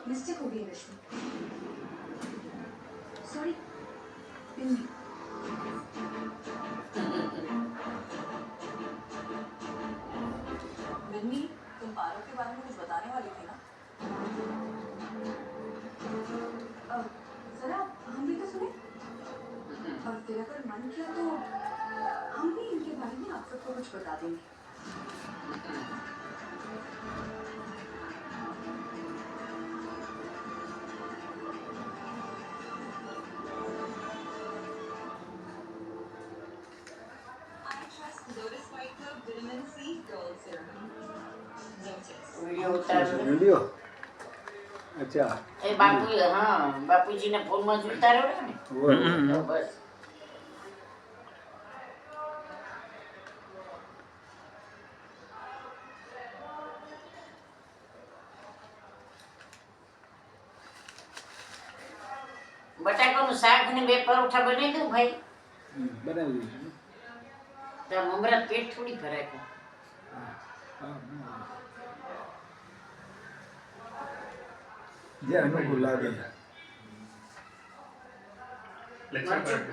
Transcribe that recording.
mistake हो गई रश्मि sorry Binni Binni तुम पारो के बारे में कुछ बताने वाली थी ना जरा हम भी तो सुने और फिर अगर मन किया तो हम भी इनके बारे में आप सबको कुछ बता देंगे वीडियो अच्छा એ બાપુ હા બાપુજીને ફોનમાં જ ઉતાર્યો ને બસ બટાકાનું શાક ને 2 પરોઠા બનાવી દઉં ભાઈ બનાવી દઈશું તો મમરા પેટ થોડી ભરાય જે અનુકૂળ લાગે મરચું